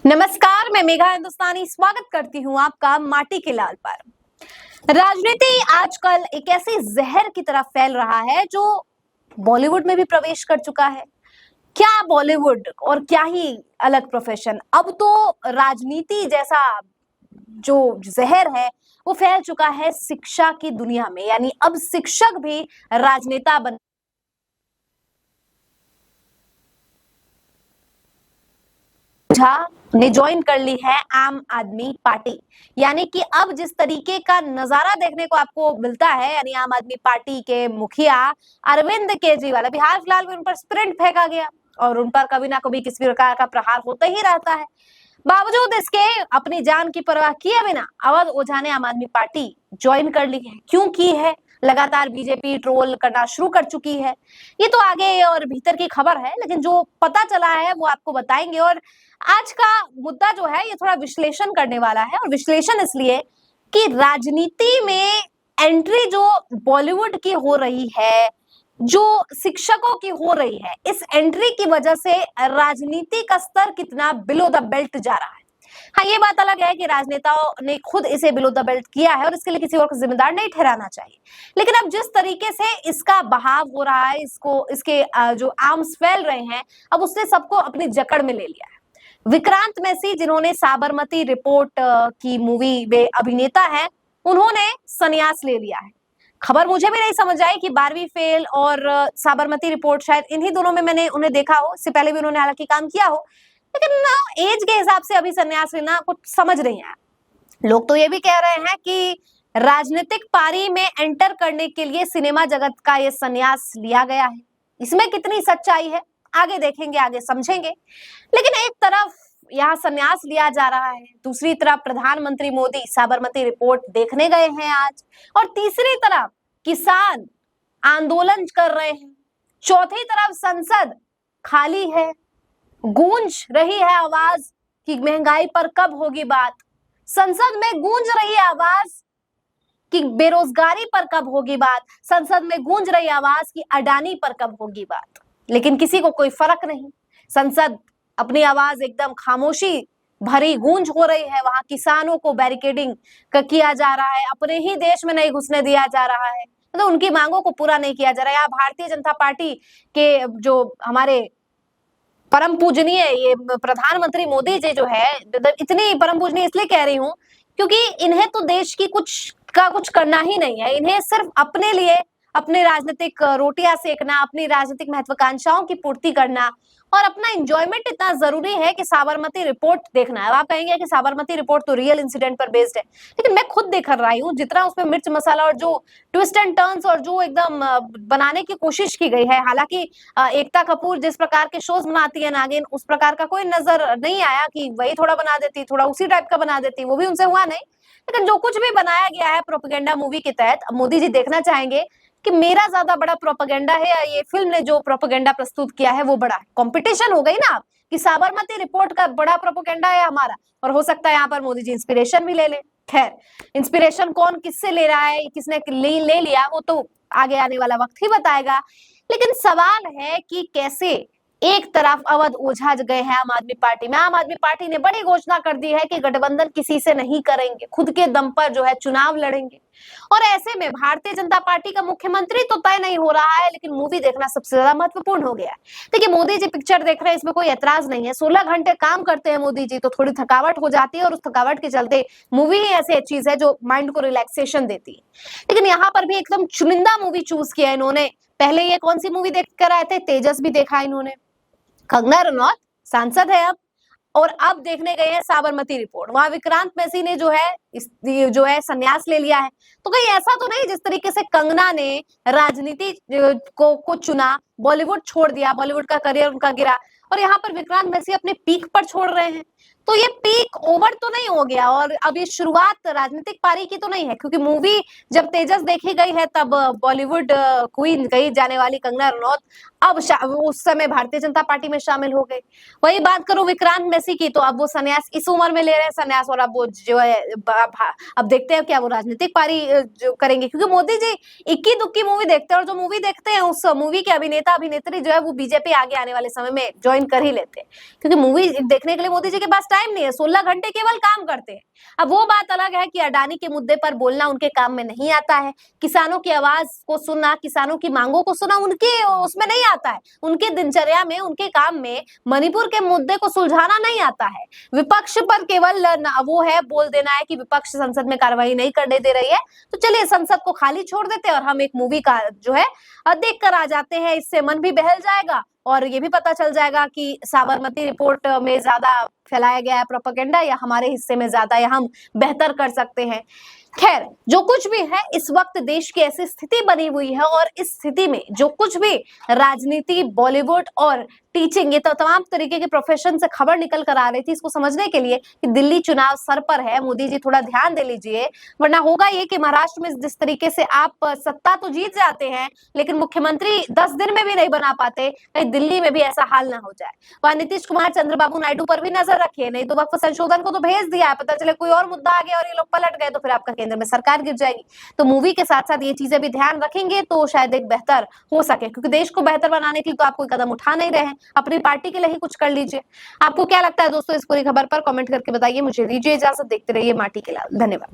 नमस्कार, मैं मेघा हिंदुस्तानी स्वागत करती हूँ आपका माटी के लाल पर। राजनीति आजकल एक ऐसी जहर की तरह फैल रहा है जो बॉलीवुड में भी प्रवेश कर चुका है। क्या बॉलीवुड और क्या ही अलग प्रोफेशन, अब तो राजनीति जैसा जो जहर है वो फैल चुका है शिक्षा की दुनिया में। यानी अब शिक्षक भी राजनेता बन झा ने ज्वाइन कर ली है आम आदमी पार्टी। यानी कि अब जिस तरीके का नजारा देखने को आपको मिलता है, यानी आम आदमी पार्टी के मुखिया अरविंद केजरीवाल, अभी हाल फिलहाल में उन पर स्प्रिंट फेंका गया और उन पर कभी ना कभी किसी प्रकार का प्रहार होता ही रहता है। बावजूद इसके अपनी जान की परवाह किए बिना अवध ओझा ने आम आदमी पार्टी ज्वाइन कर ली है। क्यों की है? लगातार बीजेपी ट्रोल करना शुरू कर चुकी है। ये तो आगे और भीतर की खबर है, लेकिन जो पता चला है वो आपको बताएंगे। और आज का मुद्दा जो है ये थोड़ा विश्लेषण करने वाला है, और विश्लेषण इसलिए कि राजनीति में एंट्री जो बॉलीवुड की हो रही है, जो शिक्षकों की हो रही है, इस एंट्री की वजह से राजनीति का स्तर कितना बिलो द बेल्ट जा रहा है। हाँ, ये बात अलग है कि राजनेताओं ने खुद इसे बिलो द बेल्ट किया है और इसके लिए किसी और को जिम्मेदार नहीं ठहराना चाहिए। लेकिन अब जिस तरीके से इसका बहाव हो रहा है, इसके जो आर्म्स फैल रहे हैं, अब उसने सबको अपनी जकड़ में ले लिया है। विक्रांत मैसी, जिन्होंने साबरमती रिपोर्ट की मूवी में अभिनेता है, उन्होंने संन्यास ले लिया है। खबर मुझे भी नहीं समझ आई कि 12वीं फेल और साबरमती रिपोर्ट, शायद इन्हीं दोनों में मैंने उन्हें देखा हो। इससे पहले भी उन्होंने हालांकि काम किया हो, लेकिन ना एज के हिसाब से अभी संन्यास लेना कुछ समझ नहीं आया। लोग तो ये भी कह रहे हैं कि राजनीतिक पारी में एंटर करने के लिए सिनेमा जगत का ये संन्यास लिया गया है। इसमें कितनी सच्चाई है आगे देखेंगे, आगे समझेंगे। लेकिन एक तरफ यहाँ संन्यास लिया जा रहा है, दूसरी तरफ प्रधानमंत्री मोदी साबरमती रिपोर्ट देखने गए हैं आज, और तीसरी तरफ किसान आंदोलन कर रहे हैं, चौथी तरफ संसद खाली है। गूंज रही है आवाज कि महंगाई पर कब होगी बात, संसद में गूंज रही है आवाज कि बेरोजगारी पर कब होगी बात, संसद में गूंज रही आवाज कि अडानी पर कब होगी बात। लेकिन किसी को कोई फर्क नहीं। संसद अपनी आवाज एकदम खामोशी भरी गूंज हो रही है, वहां किसानों को बैरिकेडिंग किया जा रहा है, अपने ही देश में नहीं घुसने दिया जा रहा है, तो उनकी मांगों को पूरा नहीं किया जा रहा है। यहाँ भारतीय जनता पार्टी के जो हमारे परम पूजनीय ये प्रधानमंत्री मोदी जी जो है, इतनी परम पूजनीय इसलिए कह रही हूँ क्योंकि इन्हें तो देश की कुछ करना ही नहीं है। इन्हें सिर्फ अपने लिए अपने राजनीतिक रोटियां सेकना, अपनी राजनीतिक महत्वाकांक्षाओं की पूर्ति करना और अपना एंजॉयमेंट इतना जरूरी है कि साबरमती रिपोर्ट देखना है। अब आप कहेंगे कि साबरमती रिपोर्ट तो रियल इंसिडेंट पर बेस्ड है, लेकिन मैं खुद देख रही हूँ जितना उसमें मिर्च मसाला और जो ट्विस्ट एंड टर्न्स और जो एकदम बनाने की कोशिश की गई है। हालांकि एकता कपूर जिस प्रकार के शोज बनाती है नागिन, उस प्रकार का कोई नजर नहीं आया कि वही थोड़ा बना देती, थोड़ा उसी टाइप का बना देती, वो भी उनसे हुआ नहीं। लेकिन जो कुछ भी बनाया गया है प्रोपेगेंडा मूवी के तहत, अब मोदी जी देखना चाहेंगे कि मेरा ज्यादा बड़ा प्रोपेगेंडा है या ये फिल्म ने जो प्रोपेगेंडा प्रस्तुत किया है वो बड़ा है। कंपटीशन हो गई ना कि साबरमती रिपोर्ट का बड़ा प्रोपेगेंडा है हमारा, और हो सकता है यहाँ पर मोदी जी इंस्पिरेशन भी ले ले। खैर, इंस्पिरेशन कौन किससे ले रहा है, किसने ले लिया, वो तो आगे आने वाला वक्त ही बताएगा। लेकिन सवाल है कि कैसे एक तरफ अवध ओझा गए हैं आम आदमी पार्टी में। आम आदमी पार्टी ने बड़ी घोषणा कर दी है कि गठबंधन किसी से नहीं करेंगे, खुद के दम पर जो है चुनाव लड़ेंगे। और ऐसे में भारतीय जनता पार्टी का मुख्यमंत्री तो तय नहीं हो रहा है, लेकिन मूवी देखना सबसे ज्यादा महत्वपूर्ण हो गया है। देखिए, मोदी जी पिक्चर देख रहे हैं, इसमें कोई ऐतराज नहीं है। 16 घंटे काम करते हैं मोदी जी, तो थोड़ी थकावट हो जाती है, और उस थकावट के चलते मूवी ही ऐसी चीज है जो माइंड को रिलैक्सेशन देती है। लेकिन यहाँ पर भी एकदम चुनिंदा मूवी चूज किया इन्होंने। पहले ये कौन सी मूवी देख कर आए थे? तेजस भी देखा इन्होंने, कंगना रनौत सांसद है अब, और अब देखने गए हैं साबरमती रिपोर्ट। वहां विक्रांत मैसी ने जो है संन्यास ले लिया है। तो कहीं ऐसा तो नहीं जिस तरीके से कंगना ने राजनीति को चुना, बॉलीवुड छोड़ दिया, बॉलीवुड का करियर उनका गिरा, और यहाँ पर विक्रांत मैसी अपने पीक पर छोड़ रहे हैं। तो ये पीक ओवर तो नहीं हो गया, और अब ये शुरुआत राजनीतिक पारी की तो नहीं है, क्योंकि मूवी जब तेजस देखी गई है तब बॉलीवुड क्वीन कही जाने वाली कंगना रनौत अब उस समय भारतीय जनता पार्टी में शामिल हो गई। वही बात करूं विक्रांत मैसी की, तो अब वो संन्यास इस उम्र में ले रहे हैं संन्यास, और अब वो जो है अब देखते हैं क्या वो राजनीतिक पारी जो करेंगे, क्योंकि मोदी जी इक्की दुक्की मूवी देखते हैं, और जो मूवी देखते हैं उस मूवी के अभिनेता अभिनेत्री जो है वो बीजेपी आगे आने वाले समय में ज्वाइन कर ही लेते हैं, क्योंकि मूवी देखने के लिए मोदी जी के पास टाइम नहीं है, 16 घंटे केवल काम करते हैं। अब वो बात अलग है कि अडानी के मुद्दे पर बोलना उनके काम में नहीं आता है, किसानों की आवाज को सुनना, किसानों की मांगों को सुनना उनके उसमें नहीं आता है, उनके दिनचर्या में, उनके काम में मणिपुर के मुद्दे को सुलझाना नहीं आता है। विपक्ष पर केवल वो है बोल देना है कि विपक्ष संसद में कार्रवाई नहीं करने दे रही है, तो चलिए संसद को खाली छोड़ देते हैं और हम एक मूवी का जो है देख कर आ जाते हैं, इससे मन भी बहल जाएगा और ये भी पता चल जाएगा कि साबरमती रिपोर्ट में ज्यादा फैलाया गया है प्रोपेगेंडा या हमारे हिस्से में ज्यादा, या हम बेहतर कर सकते हैं। खैर, जो कुछ भी है इस वक्त देश की ऐसी स्थिति बनी हुई है और इस स्थिति में जो कुछ भी राजनीति, बॉलीवुड और टीचिंग, ये तो तमाम तरीके के प्रोफेशन से खबर निकल कर आ रही थी, इसको समझने के लिए कि दिल्ली चुनाव सर पर है, मोदी जी थोड़ा ध्यान दे लीजिए, वरना होगा ये कि महाराष्ट्र में जिस तरीके से आप सत्ता तो जीत जाते हैं लेकिन मुख्यमंत्री 10 दिन में भी नहीं बना पाते, कहीं दिल्ली में भी ऐसा हाल ना हो जाए। वहां नीतीश कुमार, चंद्रबाबू नायडू पर भी नजर रखिए, नहीं तो वक्त संशोधन को तो भेज दिया है, पता चले कोई और मुद्दा आ गया और ये लोग पलट गए तो फिर आपका केंद्र में सरकार गिर जाएगी। तो मूवी के साथ साथ ये चीजें भी ध्यान रखेंगे तो शायद एक बेहतर हो सके, क्योंकि देश को बेहतर बनाने के लिए तो आप कोई कदम उठा नहीं रहे हैं, अपनी पार्टी के लिए ही कुछ कर लीजिए। आपको क्या लगता है दोस्तों इस पूरी खबर पर? कमेंट करके बताइए। मुझे दीजिए इजाजत, देखते रहिए माटी के लाल। धन्यवाद।